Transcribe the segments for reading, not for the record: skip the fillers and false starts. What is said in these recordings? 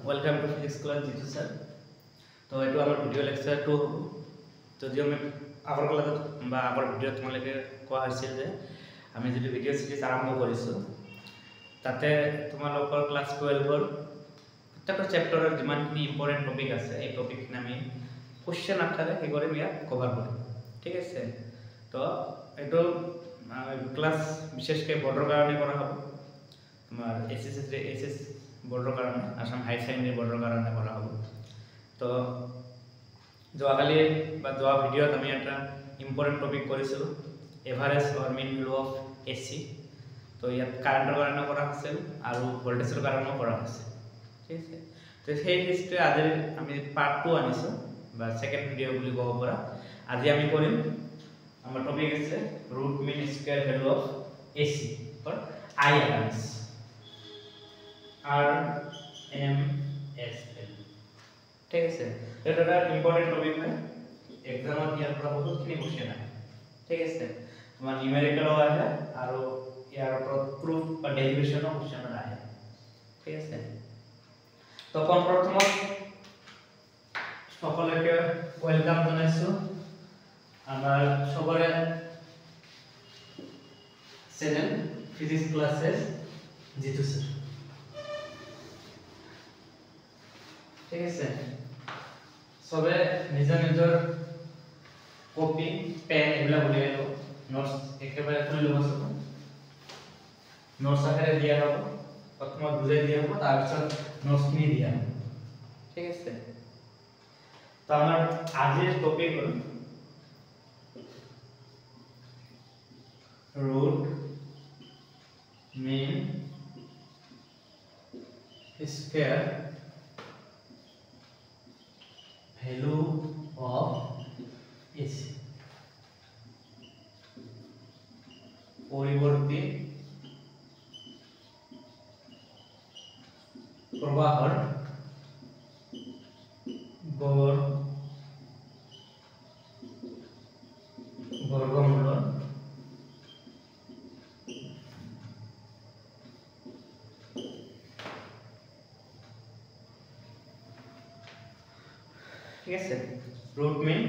Welcome to Physics class Jitu sir. तो एटू आमार video lecture 2 হ'ব যদিও আমি আগৰ ক্লাছত বা আগৰ ভিডিঅ'ত তোমালোকে কোৱা হৈছিল যে আমি যদি ভিডিঅ' সিৰিজ আৰম্ভ কৰিছো তাতে তোমালোকৰ ক্লাস 12 ৰ প্ৰত্যেকটা চেপ্টাৰৰ যিমানখিনি ইম্পৰ্টেন্ট টপিক আছে এই টপিকখিনি আমি কোশ্চেন আকাৰে হেগৰে মিয়া কভাৰ কৰিম ঠিক আছে তো এটো ক্লাস বিশেষকৈ বৰ্ডৰ কাৰণে কৰা হ'ব তোমাৰ এসএস বৰ্ডৰ কাৰণে আসাম হাই সেকেন্ডাৰী বৰ্ডৰ কাৰণে কৰা হ'ব তো যোৱাকালি বা যোৱা ভিডিঅ'ত আমি এটা ইম্পৰ্টেন্ট টপিক কৰিছিলো average or mean value of AC তো ইয়াত কাৰেন্টৰ কাৰণে কৰা হৈছিল আৰু ভোল্টেজৰ কাৰণেও কৰা হৈছিল ঠিক আছে তো সেই হিষ্ট্ৰী আজি আমি পাৰ্ট 2 আনিছো বা সেকেন্ড ভিডিঅ' বুলি ক'ব পৰা আজি আমি কৰিম আমাৰ টপিক আছে root mean square value of AC or IRS RMS ঠিক আছে এটা একটা ইম্পৰ্টেন্ট টপিক হয় এক্সামত ইয়াৰ পৰা বহুতখিনি কোশ্চেন আহে ঠিক আছে তোমাৰ নিউমেৰিকেল আহে আৰু ইয়াৰ ওপৰত প্ৰুফ বা ডেৰিভেশনৰ কোশ্চেন আহে ঠিক আছে তো প্ৰথমত সকলোকে ওয়েলকাম জনাইছো আমাৰ সবৰে চেনেল ফিজিক্স ক্লাसेस জিতু স্যাৰ ঠিক আছে সবে নিজৰ নিজৰ কপি পেন এগুলা উলিয়াই লও নোটস একেবাৰে খুলি লব সব নোটস আকাৰে দিয়া হ'ব প্ৰথমত বুজাই দিয়া হ'ব তাৰ পিছত নোটসখিনি দিয়া হ'ব ঠিক আছে তো আমাৰ আজিৰ টপিক হ'ল root mean square value of AC পৰিবৰ্তী প্ৰবাহৰ গড় বৰ্গমূল ঠিক আছে root mean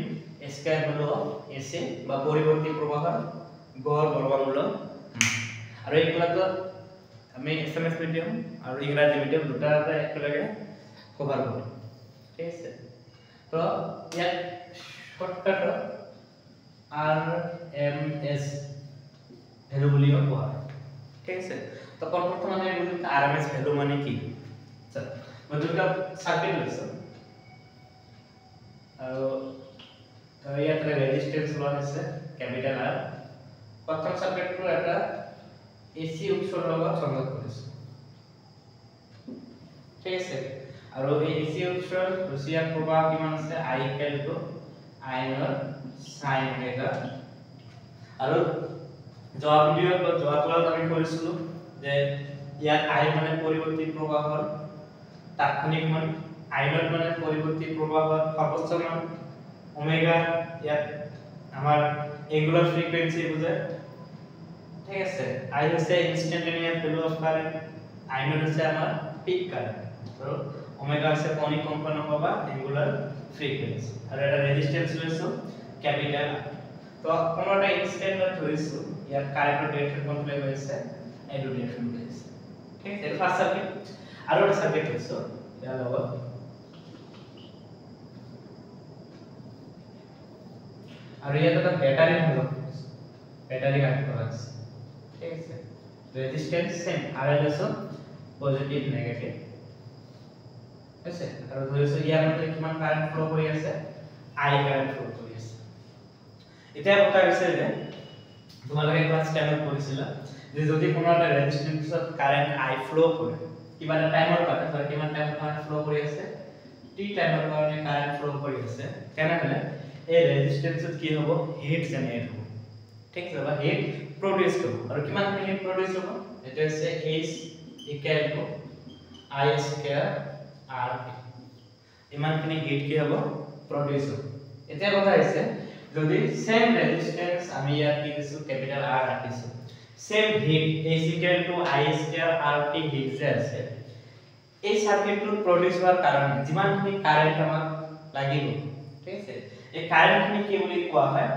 square value of AC বা পৰিবৰ্তী প্ৰবাহৰ গড় বৰ্গমূল আৰু এইগুলাটো আমি এসএমএস মিডিয়াম আৰু ইংৰাজী মিডিয়াম দুটাতে একেলগে কভাৰ কৰিম ঠিক আছে তো ইয়াত শৰ্টকাট আৰএমএস ভ্যালু বুলি কোৱা হয় ঠিক আছে তো প্ৰথমে আমি বুজিম আৰএমএস ভ্যালু মানে কি আচ্ছা মই দুটা সাৰ্কিট লৈছো আৰু ইয়াত ৰেজিস্ট্যান্স লোৱা হৈছে ক্যাপিটাল আৰ প্ৰথম সাৰ্কিটটো এটা এসি উৎসৰ লগত সংযোগ কৰিছো ঠিক আছে আৰু এই এসি উৎসৰ ৰুচিয়াৰ প্ৰবাহ কিমান আছে I I ৰ sin ওমেগা আৰু যোৱা ভিডিঅ'ত বা যোৱা ক্লাছত আমি কৰিছিলো যে ইয়াত I মানে পৰিবৰ্তী প্ৰবাহৰ তাৎক্ষণিক মান I নট মানে পৰিবৰ্তী প্ৰবাহৰ সৰ্বোচ্চ মান ওমেগা ইয়াত আমাৰ এঙ্গুলার ফ্রিকোয়েন্সি বুঝায় ঠিক আছে I হচ্ছে instantaneous value of current I not হচ্ছে আমাৰ পিক কাৰেন্ট তো ওমেগা হচ্ছে কৌণিক কম্পাঙ্ক বা এঙ্গুলাৰ ফ্ৰিকোয়েন্সি আৰ এটা ৰেজিস্ট্যান্স লৈছো ক্যাপিটাল তো কোনটা ইনস্ট্যান্ট ধৰিছো ইয়াৰ কাৰেন্টৰ ডিৰেকশন কোনফালে গৈছে এই ডিৰেকশন গৈছে ঠিক আছে ফাৰ্স্ট সাৰ্কিট আৰু এটা সাৰ্কিট লৈছো ইয়াৰ লগত আৰু ইয়াত এটা ব্যাটারি হলো ব্যাটারি কানেক্ট করা আছে ঠিক আছে রেজিস্ট্যান্স সেম আর এলএসও পজিটিভ নেগেটিভ আছে আৰু ধৰিছো ইয়াৰ মধ্যে কিমান কাৰেন্ট ফ্লো কৰি আছে I কাৰেন্ট ফ্লো কৰি আছে এতিয়া কথা হৈছে যে তোমালোকে ক্লাস 10 ত পঢ়িছিলা যে যদি কোনো এটা ৰেজিস্ট্যান্সত কাৰেন্ট I ফ্লো কৰে কিবা এটা টাইমৰ কাৰণে ধৰ কিমান টাইমৰ কাৰণে ফ্লো কৰি আছে t টাইমৰ কাৰণে কাৰেন্ট ফ্লো কৰি আছে তেনেহলে এই ৰেজিস্ট্যান্সত কি হ'ব হিট জেনাৰেট হ'ব ঠিক আছে বা হিট প্ৰডিউস হ'ব আৰু কিমান হিট প্ৰডিউস হ'ব এটা হৈছে H I স্কয়াৰ RP ইমানখিনি হিট কি হ'ব প্ৰডিউস হ'ব এতিয়া কথা হৈছে যদি সেম ৰেজিস্ট্যান্স আমি ইয়াত কি দিছো ক্যাপিটাল R ৰাখিছো same heat H = I² RT heat যে আছে এই সার্কিটটো প্ৰডিউস হোৱাৰ কাৰণে যিমানখিনি কাৰেন্ট আমাক লাগিব ঠিক আছে এই কাৰেন্টখিনি কি বুলি কোৱা হয়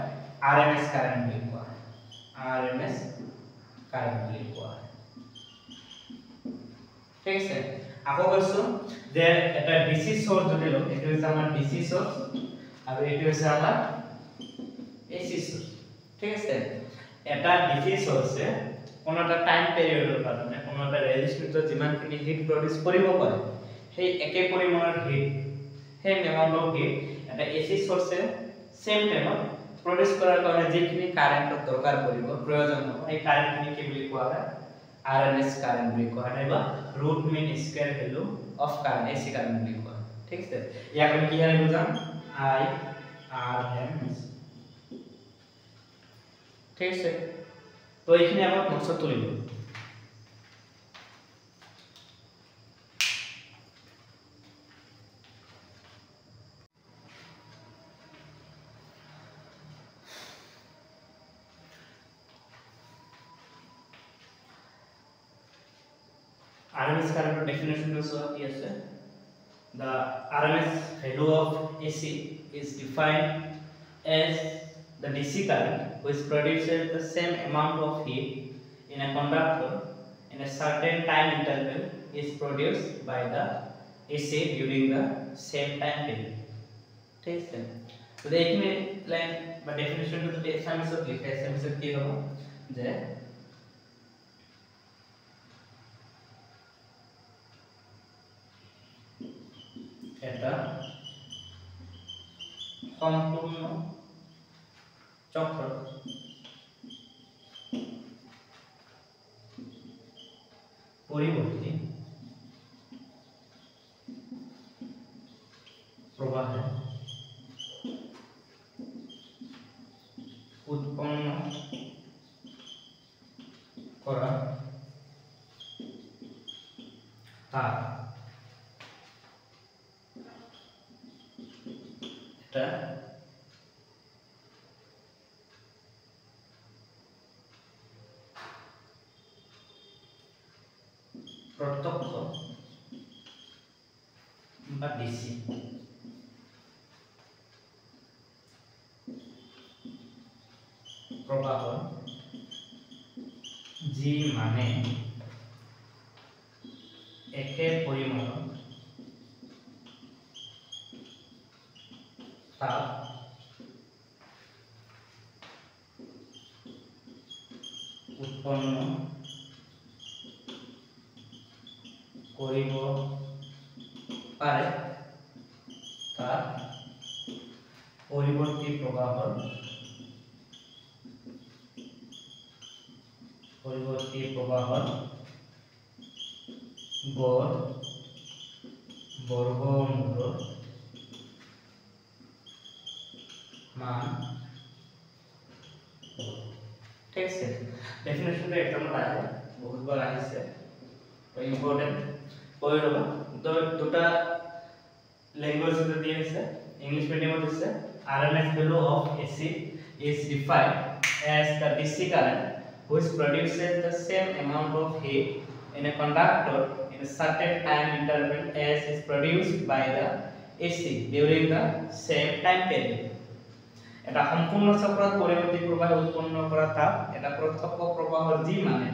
আৰএমএস কাৰেন্ট বুলি কোৱা হয় আৰএমএস কাৰেন্ট বুলি কোৱা হয় ঠিক আছে আকৌ কৈছো যে এটা ডিসি সোৰ্স যদি লও এটো হৈছে আমাৰ ডিসি সোৰ্স আৰু এটো হৈছে আমাৰ এসি সোৰ্স ঠিক আছে এটা ডিসি সোৰ্সে কোনো এটা টাইম পিৰিয়ডৰ কাৰণে কোনো এটা ৰেজিস্ট্যান্সত যিমানখিনি হিট প্ৰডিউস কৰিব পাৰে সেই একে পৰিমাণৰ হিট সেই এমাউন্ট অফ হিট এটা এসি সোৰ্সে সেম টাইমত প্ৰডিউস কৰাৰ কাৰণে যিখিনি কাৰেন্টৰ দৰকাৰ পৰিব প্ৰয়োজন হ'ব এই কাৰেন্টখিনি কি বুলি কোৱা হয় আৰএমএস কাৰেন্ট বুলি কোৱা হয় বা root mean square value of current AC current বুলি কোৱা হয় ঠিক আছে ইয়াক আমি কি হাৰে বুজাম আই আরএমএস ঠিক আছে তো এইখিনি আমাক নোটছত তুলিব RMS current definition is yes the RMS value of AC is defined as the DC current which produces the same amount of heat in a conductor in a certain time interval is produced by the AC during the same time period ठीक है तो देखिए line বা definition তো SMS এর লিখা SMS এর কি হবে যে এটা সম্পূর্ণ চক্র পরিবর্তী প্রবাহে উৎপন্ন করা তাপ এটা প্রত্যক্ষ বা ডিসি প্রবাহ জি মানে একে পরিমাণ তাপ উৎপন্ন কৰিব পাৰে তাৰ পৰিবৰ্তী প্ৰবাহৰ গড় বৰ্গমূলৰ মান ঠিক আছে ডেফিনেশনটা একদম আহে বহুত বার আহিছে তো ইম্পর্টেন্ট পঢ়ি লবা দুটা ল্যাঙ্গুয়েজ দিয়ে আছে ইংলিশ মিডিয়ামত দিছে RMS value of AC is defined as the DC current which produces the same amount of heat in a conductor in a certain time interval as is produced by the AC during the same time period. এটা সম্পূর্ণ চক্ৰত পৰিবৰ্তী প্ৰবাহ উৎপন্ন কৰা তাপ এটা প্ৰত্যক্ষ প্ৰবাহৰ যি মানে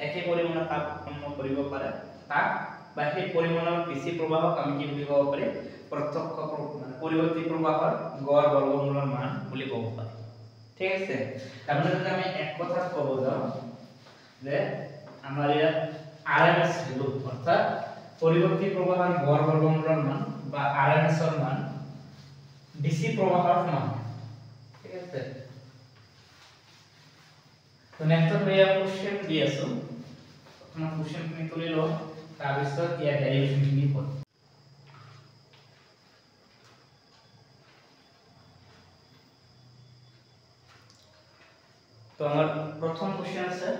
একে পৰিমাণৰ তাপ উৎপন্ন কৰিব পাৰে তাক বা সেই পৰিমাণৰ DC প্ৰবাহক আমি কি বুলি ক'ব পাৰি প্ৰত্যক্ষ মানে পৰিবৰ্তী প্ৰবাহৰ গড় বৰ্গমূলৰ মান বুলি ক'ব পাৰি ঠিক আছে তাৰমানে যদি আমি এক কথা ক'ব যাওঁ যে আমাৰ ইয়াত RMS ভ্যালু অৰ্থাৎ পৰিবৰ্তী প্ৰবাহৰ গড় বৰ্গমূলৰ মান বা RMS ৰ মান DC প্ৰবাহৰ মান ঠিক আছে তো নেক্সট আমি কোশ্চেন দি আছো প্ৰথম কোশ্চেন খিনি তুলি লও তাৰ পিছত ইয়াৰ ডেৰিভেশন খিনি পঢ় तो हमारा प्रथम क्वेश्चन है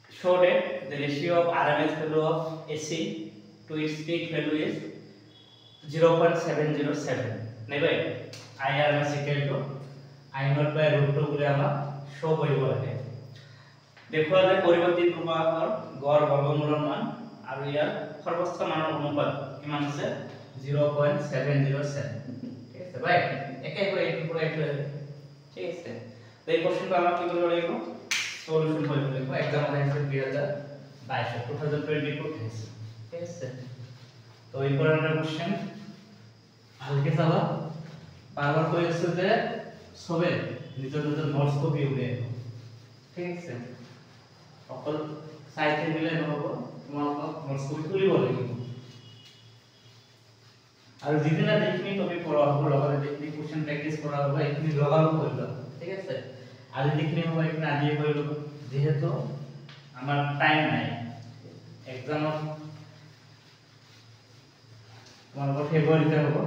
show that the ratio of RMS value of AC to its peak value is 0.707 नहीं भाई IRMS equal to I naught by root 2 করে আমরা শো কৰিব লাগে দেখুৱা যায় পৰিৱৰ্তী প্ৰবাহৰ গড় বৰ্গমূলৰ মান আৰু ইয়াৰ সৰ্বোচ্চ মানৰ অনুপাত কিমান আছে 0.707 ঠিক আছে ভাই একে কৰি এইটো পুৰা এইটো ঠিক আছে তো এই কোশ্চেনটো আমাক কি কৰিব লাগিব সলিউশন কৰিব লাগিব এক্সাম আহিছে 2022 আহিছে ঠিক আছে তো ইম্পৰ্টেন্ট কোশ্চেন ভালকে চাবা পাৱাৰ কৰি আছে যে সবে নিজৰ নিজৰ নোটস কপি উলিয়াই ঠিক আছে অকল সাইতে দিলে নহব তোমালোকক নোটস কপি তুলিব লাগিব আৰু যিদিনা যিখিনি টপিক পঢ়া হ'ব লগতে যিখিনি কোশ্চেন প্ৰেক্টিস কৰা হ'ব এইখিনি লগালগ কৰি লবা ঠিক আছে আজি যিখিনি হ'ব এইখিনি আজিয়ে কৰি ল'ব যেহেতু আমাৰ টাইম নাই এক্সামত তোমালোকৰ ফেব্ৰুৱাৰীতে হ'ব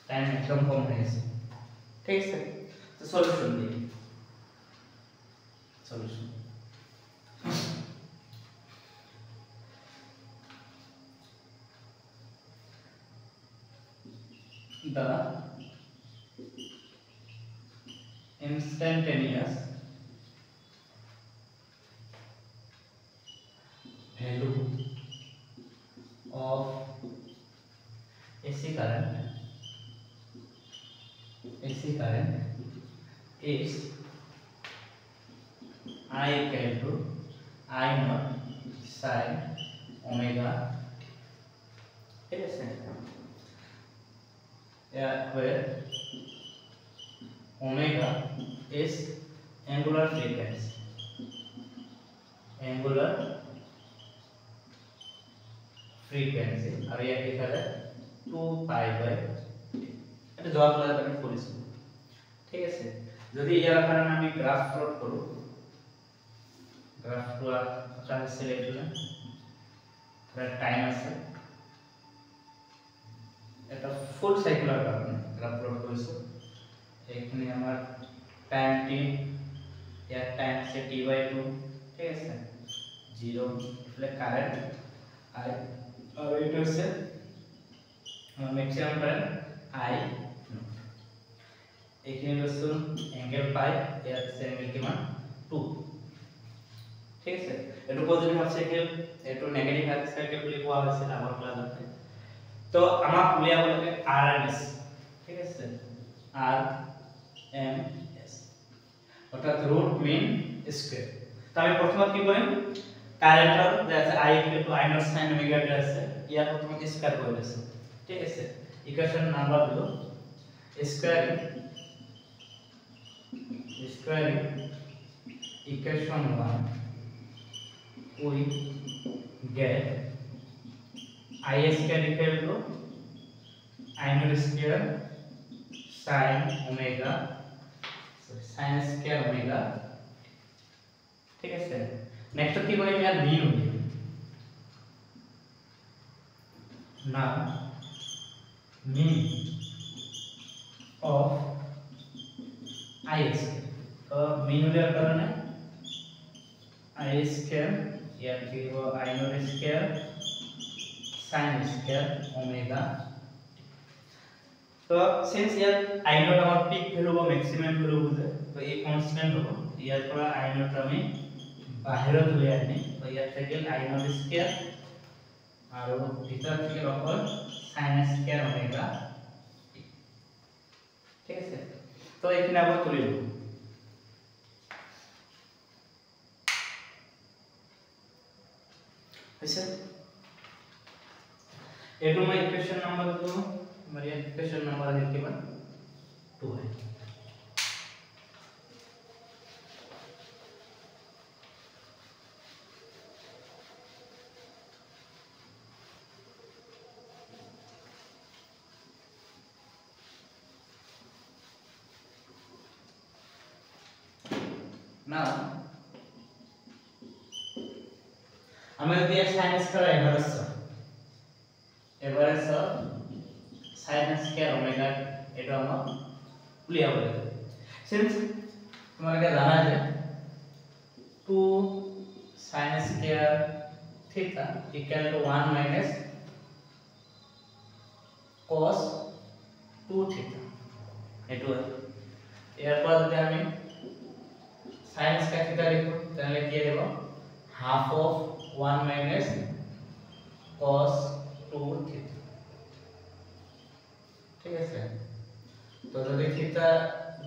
টাইম একদম কম হৈ আছে ঠিক আছে তো সলিউশন দিই solution the instantaneous value of AC current is I equal to I naught sin omega it is where omega is angular frequency और ये लिखा है 2 pi by এটা জবাব লাগে আমি করেছি ঠিক আছে যদি ইয়াৰ কাৰণে আমি গ্ৰাফ প্লট কৰো গ্রাফ টো আকার সিলেক্ট করলাম তার টাইম আছে এটা ফুল সাইকেলের কারণে গ্রাফ প্লট করেছে এখানে আমার টাইম টি এর টাইম সে t/2 ঠিক আছে 0 એટલે কারেন্ট i আর এটা হচ্ছে ম্যাক্সিমাম কারেন্ট i এখানে হচ্ছে অ্যাঙ্গেল পাই এর হচ্ছে অ্যাঙ্গেল কিমান 2 ঠিক আছে এটো পজিটিভ হাফ সাইকেল এটো নেগেটিভ হাফ সাইকেল বুলি কোৱা হৈছে আমাৰ ক্লাছতে তো আমাক উলিয়াব লাগে আৰএমএস ঠিক আছে আৰএমএস অৰ্থাৎ ৰুট মিন স্কয়াৰ তো আমি প্ৰথমে কি কৰিম কাৰেন্টৰ যে আছে i = i naught sin omega টা আছে ইয়াৰ প্ৰথমে স্কয়াৰ কৰি লৈছো ঠিক আছে ইকুয়েশন নাম্বার দিলো স্কয়ারিং equation 1 we get I square equal to I naught square sin omega sin square omega ठीक है नेक्स्ट की कोई यार v होगी ना mean of I square तो mean होने का कारण है I square या फिर वो I naught square sin square omega तो सिंस यार I naught हमारा पीक वैल्यू वो मैक्सिमम वैल्यू होता है तो ये कांस्टेंट हो यार थोड़ा I naught हमें बाहर तो ले आने तो यार सेकंड I naught square और वो भीतर के ऊपर sin square omega ठीक है तो एक ना वो तुले लो ऐसे ए टू में इक्वेशन नंबर दो हमारी इक्वेशन नंबर है केवल 2 है now हमें दिया sin square average of sin square omega এটা আমরা উলিয়া বলে सिंस তোমাকে জানা আছে 2 sin square theta equal to 1 minus cos 2 theta এটো এরপর যদি আমি sin স্কয়ার থিটা লিখো তাহলে কি হবে half of 1 minus cos 2 theta ঠিক আছে তো যদি থিটা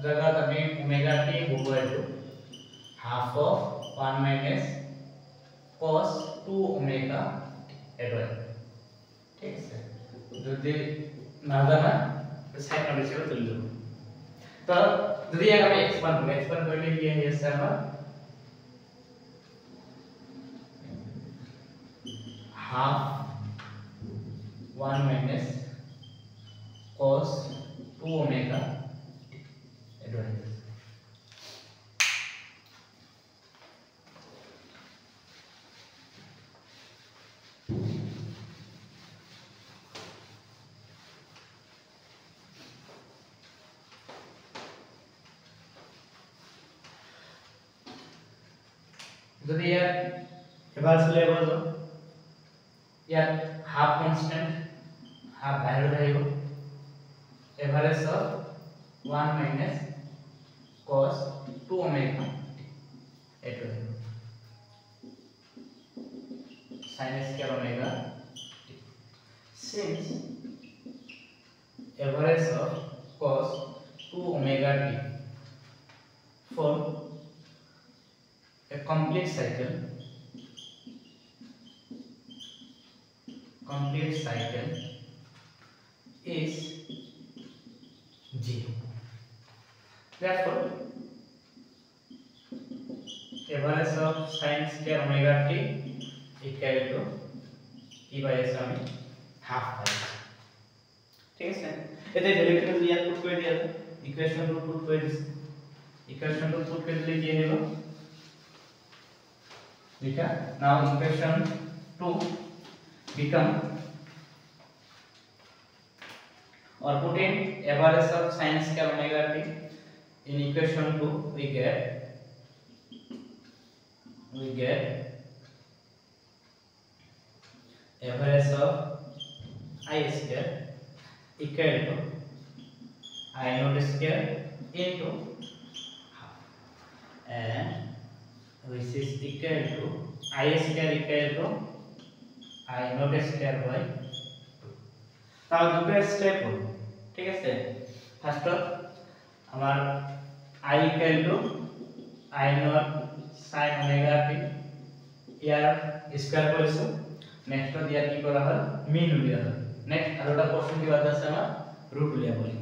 জায়গাত আমি omega t বহুৱাইছো half of 1 minus cos 2 omega এটো ঠিক আছে যদি না জানা তো সাইন হিসেবে তুলি দেব তো যদি আমি এক্সপান্ড করলে কি হয়ে যাচ্ছে আমার half 1 minus cos 2 omega এটো হয়ে যাচ্ছে যদি এবার চলে গেল ইয়াত হাফ কনস্ট্যান্ট হাফ বাইরে থাকিব average of 1 minus cos 2 omega এটো sin square omega since average of cos 2 omega t for a complete cycle is 0 therefore average of sin square omega t equal to কি পাইছে আমি half পাইছি ঠিক আছে এতে ভ্যালুটা যদি ইয়াত পুট করে দিয়া যায় ইকুয়েশন পুট করে দিছি ইকুয়েশন পুট করে দিলে কি হলো देखा now equation 2 become or putting average of sin square omega t in equation 2 we get average of I square equal to I naught square into half and which is equal to I square equal to I naught square by 2 তাও দুটো step হল ঠিক আছে first আমার I equal to I naught sin omega t year square করেছো next দিয়া কি করা হয় মিন উলিয়া হয় নেক্সট আরোটা প্রশ্ন কি বাদ আছে আমার রুট উলিয়া বলি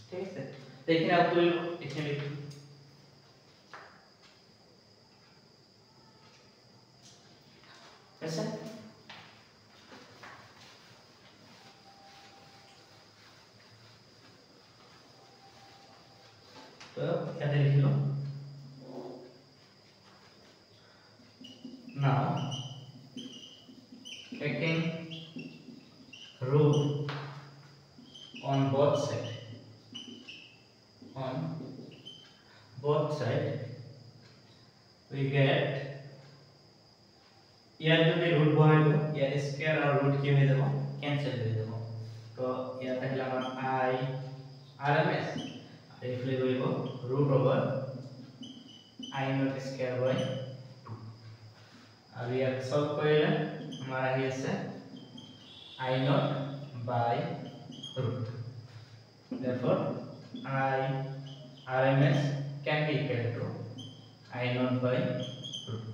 ঠিক আছে তো এখানে আপ তুই এখানে লিখি ऐसा तो क्या लिख लो now taking root on both sides we get ইয়ার যদি রুট বহাইলো ইয়ার স্কয়ার আর রুট কি হয়ে যাব ক্যান্সেল হয়ে যাব তো ইয়ার তাহলে আমার I RMS আর এফলে হইব root over I naught square by 2 আর ইয়ার সলভ করলে আমার আসে I naught by root therefore I RMS can be equal to I naught by root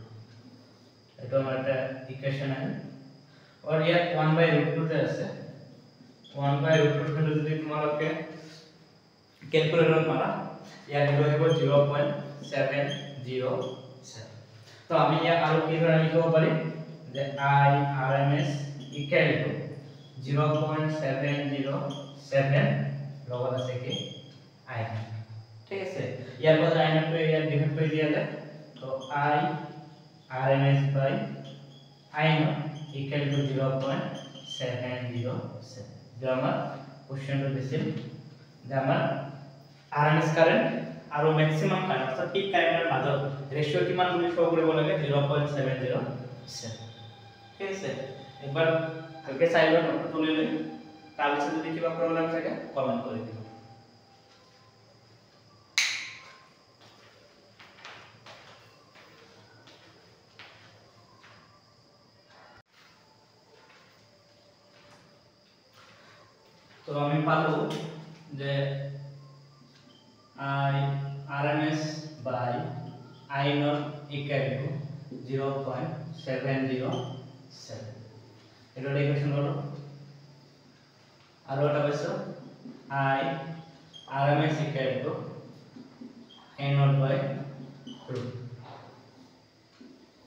এটা আমার একটা ইকুয়েশন আছে আর ইয়ার 1/√2 তে আছে 1/√2 তে যদি তোমালকে ক্যালকুলেটর মারা ইয়ার হইব 0.707 তো আমি ইয়া আর কি ধরে লিখব পারি যে I RMS ইকুয়াল টু 0.707 লগত আছে কি I ঠিক আছে ইয়ার পর I নট ইয়ার ডিভাইড করে দিয়া যায় তো I RMS by I naught equal to 0.707 जो हमार क्वेश्चन तो दिसिल যে আমার RMS কারেন্ট আর ম্যাক্সিমাম কারেন্ট অর্থাৎ পিক কারেন্টের মাঝে রেশিও কিমান গুলি শো কৰিব লাগে 0.707 ঠিক আছে একবাৰ হালকা চাইলো নোট তুলে লৈ তাৰ পিছত যদি কিবা প্ৰবলেম থাকে কমেন্ট কৰি দিবা তো আমি পাবো যে I RMS by I naught equal to 0.707 এটা ইকুয়েশন হলো আর ওটা হচ্ছে I RMS equal to I naught by 2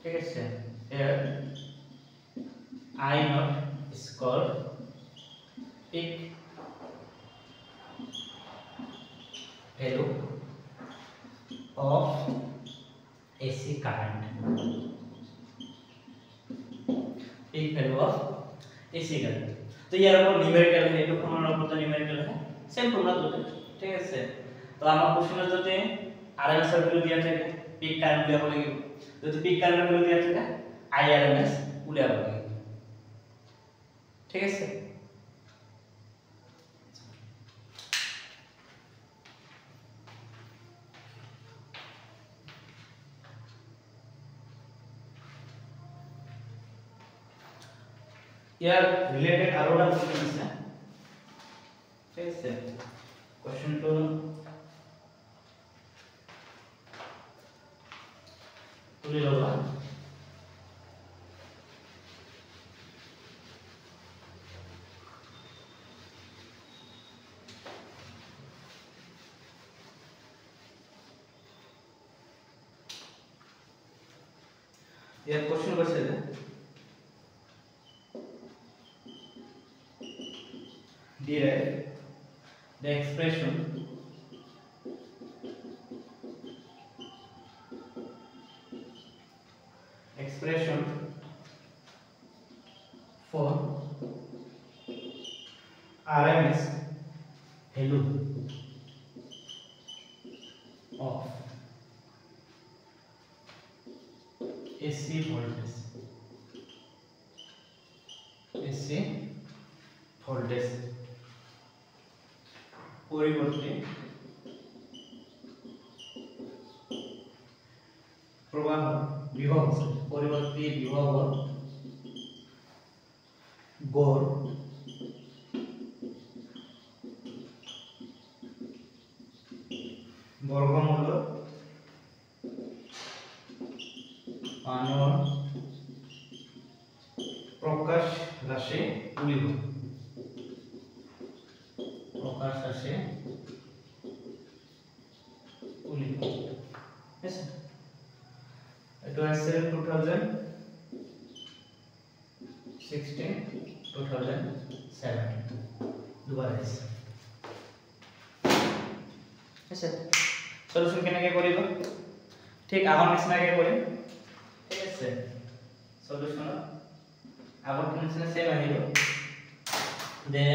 ঠিক আছে here I naught is called peak value of AC current. Peak value of AC current. तो यार वो न्यूमेरिकल है तो फॉर्मूला पता न्यूमेरिकल है सेम फॉर्मूला तो ठीक है से तो আমার কোশ্চেনে যদি আরএমএস এর ভ্যালু দেয়া থাকে পিক কারেন্ট উলিয়াব লাগিব যদি পিক কারেন্টের ভ্যালু দেয়া থাকে আইআরএমএস উলিয়াব লাগিব ঠিক আছে यार रिलेटेड आरोडा क्वेश्चन है ठीक है क्वेश्चन तो तुले लोगा यार क्वेश्चन कैसे है derive the expression for RMS value of AC voltage পরিবর্তে প্রবাহ বিভব পরিবর্তে বিভব গড় বর্গমূল আনন প্রকাশ রাশি উলিব প্রকাশ রাশি উলিব yes it was 2016 2017 দুবার আছে আছে সলিউশন কেনেকে কৰিব ঠিক আগৰ নিচিনাকে কৰিম ঠিক আছে সলিউশন আগৰ নিচিনা সেম আহিব দে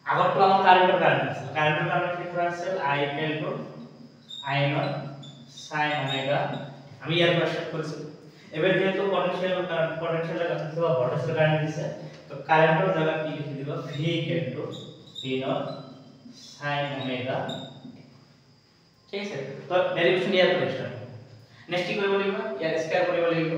আগৰটো আমাৰ কাৰেন্টৰ কাৰণে আছিল কাৰেন্টৰ কাৰণে কি কৰা আছিল I equal to I naught sin omega আমি ইয়াৰ পৰা সেট কৰিছো এবাৰ যেহেতু পটেনশিয়াল কাৰেন্ট বা ভোল্টেজৰ কাৰেন্ট দিছে তো কাৰেন্টৰ জায়গা কি লিখি দিব V equal to V naught sin omega ঠিক আছে তো ডেরিভেশন ইয়াৰ পৰা স্টাৰ্ট নেক্সট কি কৰিব লাগিব ইয়াৰ স্কয়াৰ কৰিব লাগিব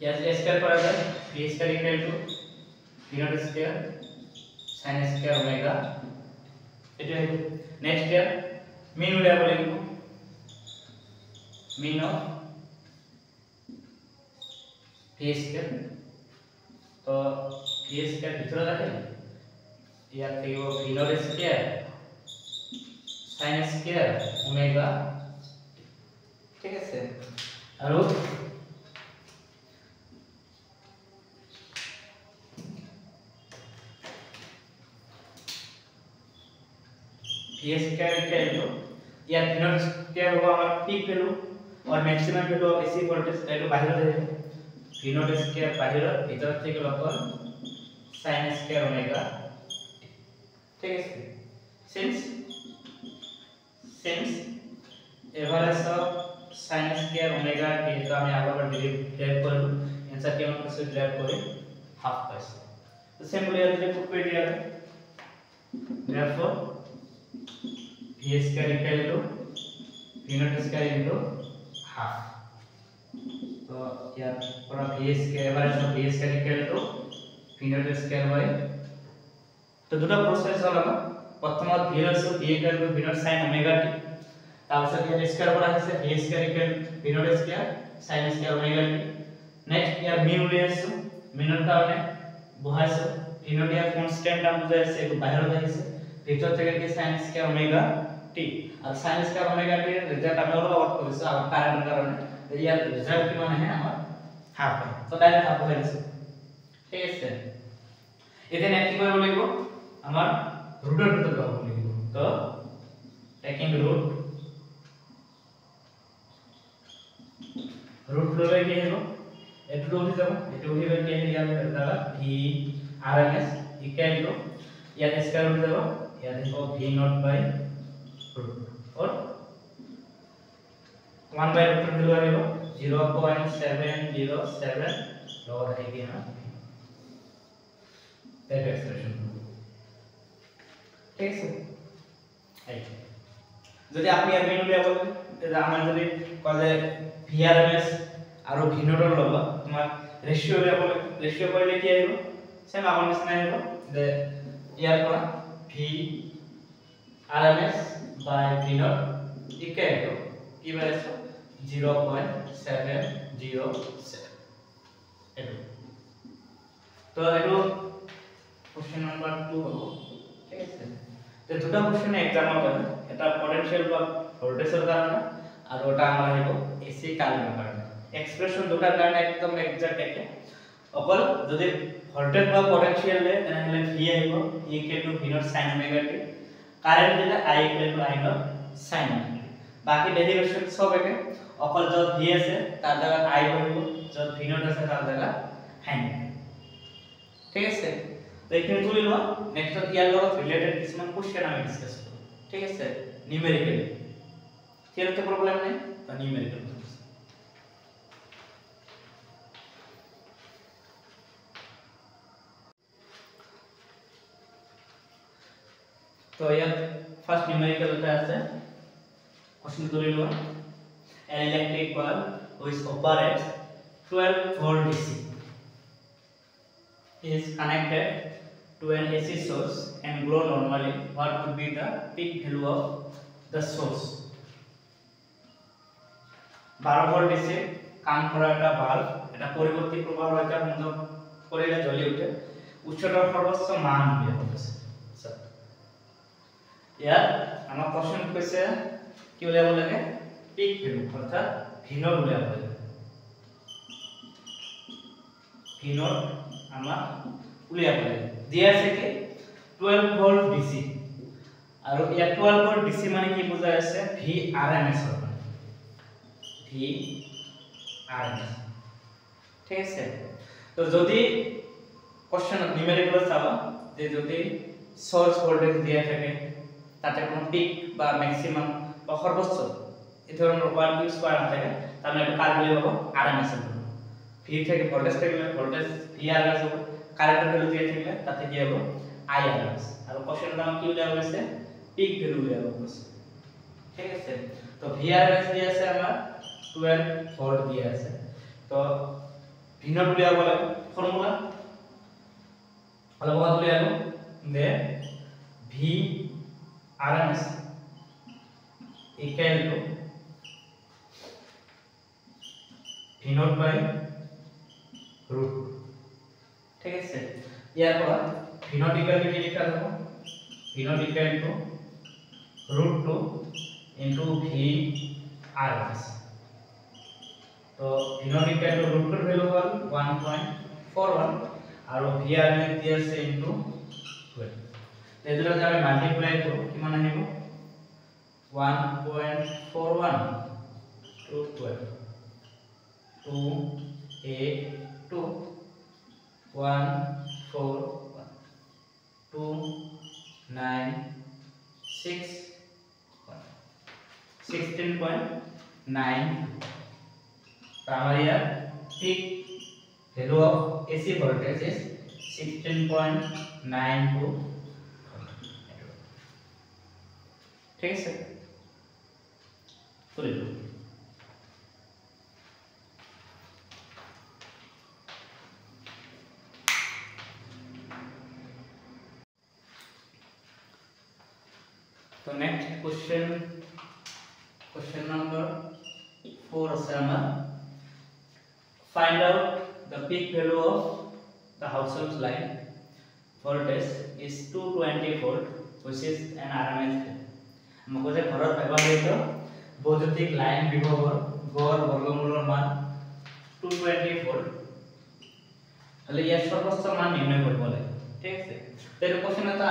यार स्क्वायर पर आ जाए v square equal to v naught square sin square omega এটা নেক্সট ইয়ার মিন উলিয়াব লাগিব মিন অফ v স্কয়ার তো v স্কয়ার ভিতরে রাখে ইয়ার থেকে v naught square sin square omega ঠিক আছে আর v स्क्वायर इक्वल टू यार v नॉट स्क्वायर होगा हमारा पीक वैल्यू और maximum value of AC voltage value बाहर रहेगा v नॉट स्क्वायर बाहर भीतर থেকে লকন sin स्क्वायर ओमेगा ঠিক আছে since average of sin square omega যেটা আমি আবার ডেরিভ করব आंसर কেমন কিছু ডেরিভ করে হাফ পাইছি তো সিম্পলি এর পুট করে দিয়া therefore v square equal to v naught square into half तो তো ইয়াৰ পৰা v square average of v square equal to v nought square by তো দুটা প্ৰচেছ হ'ল আমাৰ প্ৰথমত v লৈছো v equal to v nought sin omega t তাৰপিছত ইয়াৰ স্কয়াৰ কৰা হৈছে v square equal v nought square sin square omega t next ইয়াৰ মিন উলিয়াইছো মিনৰ কাৰণে বহাইছো v নট ইয়াৰ কনস্ট্যান্ট নাম বুজাই আছে এইটো বাহিৰত আহিছে ভিতর থেকে কি sin স্কয়ার ওমেগা t আর sin স্কয়ার ওমেগা t এর রেজাল্ট আমি অলপ আউট করেছি আর কারেন্টের কারণে ইয়ার রেজাল্ট কি মানে আমার হাফ হয় তো ডাইরেক্ট হাফ হয়ে গেছে ঠিক আছে এখানে কি করে লিখব আমার রুটের ভিতর পাবো লিখব তো টেকিং রুট ললে কি হলো একটু উঠে যাব এটা উঠে গেলে কি ইয়ার দ্বারা v rms equal to year square উঠে যাব ইয়ার দেখো v নট বাই রুট और 1 বাই রুট ভ্যালু আসবে 0.707 লগ है कि ना दैट एक्सप्रेशन ঠিক আছে এই যদি আপনি আর মেনু লিয়া বলেন আমার যদি কয় ভিআরএমএস আর ভি নটৰ লব তোমাৰ ৰেশিও লিয়া বলে ৰেশিও কইলে কি আইব সেম আমাৰ নিচিনা আইব যে ইয়াৰ পৰা V RMS by V naught equal to কি পাইছো 0.707 এটো তো এটো কোশ্চেন নাম্বার 2 হবো ঠিক আছে তো দুটা কোশ্চেন एग्जाम হবে এটা পটেনশিয়াল বা ভোল্টেজের কারণে আর ওটা আমরা হইব এসি কারেন্টের কারণে এক্সপ্রেশন দুটার কারণে একদম এক্সাক্ট একে অকল যদি ভোল্টেজ বা পটেনশিয়াল দেয় তাহলে ভি আইব equal to V naught sin omega t current দিলে i equal to i not sin omega t বাকি ডেরিভেশন সব একে অকল যত ভি আছে তার জায়গা i বলবো যত ভি নট আছে তার জায়গা sin ঠিক আছে তো এখানে তুলি লও নেক্সট ইয়ার লগত রিলেটেড কিছুমান কোশ্চেন আমি ডিসকাস করব ঠিক আছে নিউমেরিক্যালি থিওরি তো প্রবলেম নেই তো নিউমেরিক্যাল तो यार फर्स्ट न्यूमेरिकल होता है question Tuli low an electric bulb which operates 12 volt DC is connected to an AC source and glow normally. What would be the peak value of the source? 12 volt DC কাম করা একটা bulb এটা পরিবর্তী প্রবাহ রেখা বন্ধ করিলে জ্বলে ওঠে উচ্চতার সর্বোচ্চ মান দিয়ে হচ্ছে স্যার ইয়ার আমার কোশ্চেন কইছে কি বলে লাগে পিক ভ্যালু অর্থাৎ ভি নট বলে বলে ভি নট আমরা উলিয়া বলে দিয়া আছে কি 12 ভোল্ট ডিসি আর ইয়া 12 ভোল্ট ডিসি মানে কি বোঝায় আছে ভি আরএমএস হবে ভি আরএমএস ঠিক আছে তো যদি কোশ্চেন নিউমেরিক্যাল চাওয়া যে যদি সোর্স ভোল্টেজ দেয়া থাকে তাতে কোনো পিক বা ম্যাক্সিমাম বা সর্বোচ্চ এই ধরনের ওয়ার্ড ইউজ করা না থাকে তাহলে এটা কার ভ্যালু হবে আরএমএস এর ভ্যালু ভি থেকে ভোল্টেজ থেকে ভোল্টেজ ভি আরএমএস হবে কারেন্টের ভ্যালু দিয়ে থাকলে তাতে কি হবে আইআরএমএস আর কোশ্চেনের নাম কি দেওয়া হয়েছে পিক ভ্যালু দেওয়া হয়েছে ঠিক আছে তো ভি আরএমএস দিয়ে আছে আমার 12 ভোল্ট দিয়ে আছে তো ভি নট দেওয়া বলে ফর্মুলা ভালো কথা বলে আলো দে V RMS equal to V naught by root ঠিক আছে ইয়ার পর V naught equal to কি লেখা দেব V naught equal to root 2 into V RMS তো V naught equal to root 2 এর ভ্যালু হল 1.41 আর V RMS দিয়েছে into 12 এগুলো যদি আমি মাল্টিপ্লাই করব কি মানে হইব 1.41 to 12 282 141 296 16.9 तो हमारे यार peak value of AC voltage is 16.92 ठीक है तो ले लो তো নেক্সট question number 4 আছে আমাৰ find out the peak value of the household line voltage is 220 volt which is an RMS আমাক যে ঘৰত ব্যৱহৃত বৈদ্যুতিক লাইন বিভৱৰ গড় বৰ্গমূলৰ মান 220 ভোল্ট হলে ইয়াৰ সৰ্বোচ্চ মান নিৰ্ণয় কৰিব লাগে ঠিক আছে তেৰ কোশ্চেন এটা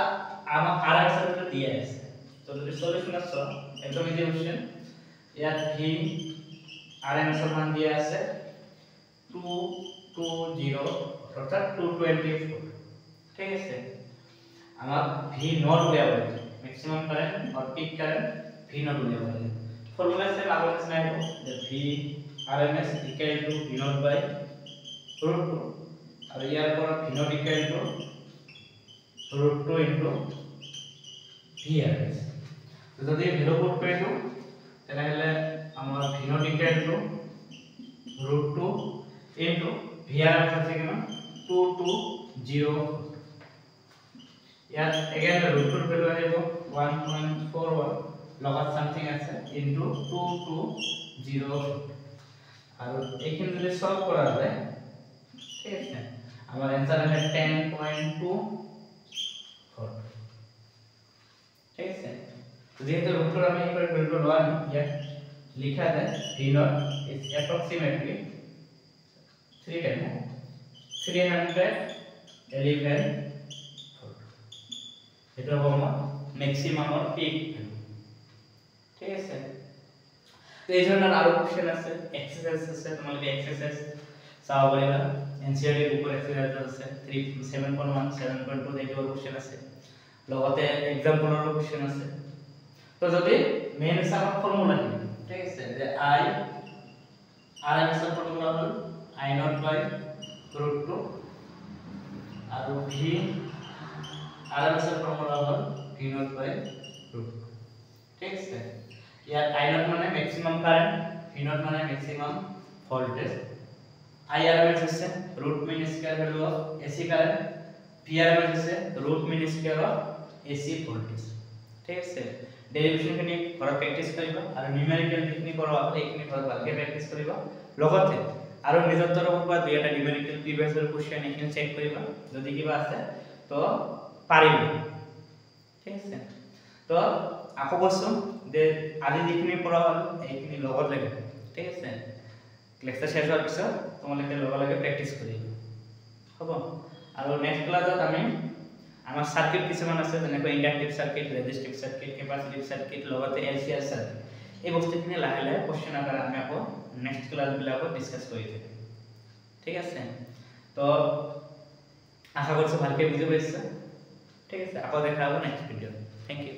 আমাক RMS এর দিয়া আছে তো যদি সলিউশন আছে একদম ইজি কোশ্চেন ইয়াত V RMS এর মান দিয়া আছে 220 অর্থাৎ 220 ভোল্ট ঠিক আছে আমাক V নট উলিয়াব লাগে मैक्सिमम करंट और पीक करंट V नॉट उलियाब লাগে फॉर्मूला से आगे से आइबो যে V RMS equal to V naught by √2 और यार पर V naught equal to √2 into V RMS তো যদি ভ্যালু পুট কৰি দিও তেতিয়াহলে আমাৰ V naught equal to √2 into V RMS আছে কিমান 220 यार अगेन √2 ভ্যালু আহিব 1.41 লগত সামথিং আছে ইনটু 220 আৰু এইখিনি যদি সলভ কৰা যায় ঠিক আছে আমাৰ आंसर আছে 10.2 ঠিক আছে যেহেতু √2 আমি এই ভ্যালু লওয়া ইয়াত লিখা যায় v naught is approximately 311 এটা হলো ম্যাক্সিমাম আর পিক ঠিক আছে তো এই ধরনের আরো কোশ্চেন আছে এক্সারসাইজ আছে তোমাদের এক্সারসাইজ চাও পারিবা এনসিআরটি উপর এক্সারসাইজ আছে 7.1 7.2 এইটো কোশ্চেন আছে লগতে एग्जांपलৰ কোশ্চেন আছে তো যদি মেইন হিচাপত ফর্মুলা কি ঠিক আছে যে i RMS এর ফর্মুলা হল i naught by √2 আর v RMS এর ফর্মুলা হল V naught by √2 ঠিক আছে ইয়ার I naught মানে ম্যাক্সিমাম কারেন্ট V naught মানে ম্যাক্সিমাম ভোল্টেজ I RMS আছে √, square value of AC current V RMS আছে √, স্কয়ার অফ AC ভোল্টেজ ঠিক আছে ডেরিভেশন খিনি ঘৰত প্ৰ্যাকটিছ কৰিবা আৰু নিউমেৰিকেল যিখিনি কৰা আছে এইখিনি ঘৰত ভালকৈ প্ৰ্যাকটিছ কৰিবা লগতে আৰু নিজৰ তৰফৰ পৰা দুই এটা নিউমেৰিকেল প্ৰিভিয়াছৰ কোশ্চেন এইখিনি চেক কৰিবা যদি কিবা আছে তো পাৰিব ঠিক আছে তো আকৌ কৈছো যে আজি যিখিনি পঢ়া হ'ল এইখিনি লগত লাগে ঠিক আছে লেকচাৰ শেষ হোৱাৰ পিছত তোমালোকে লগে লগে প্ৰ্যাকটিছ কৰিবা হ'ব আৰু নেক্সট ক্লাছত আমি আমাৰ সাৰ্কিট কিছুমান আছে যেনেকৈ ইন্ডাকটিভ সাৰ্কিট ৰেজিস্টিভ সাৰ্কিট কেপাসিটিভ সাৰ্কিট লগতে এলসিআৰ সাৰ্কিট এই বস্তুখিনি লাহে লাহে কোশ্চেন আকাৰে আমি আকৌ নেক্সট ক্লাছ বিলাকত ডিসকাস কৰি থাকিম ঠিক আছে তো আশা কৰিছো ভালকৈ বুজি পাইছা ঠিক আছে আকৌ দেখা হ'ব নেক্সট ভিডিঅ থ্যাংক ইউ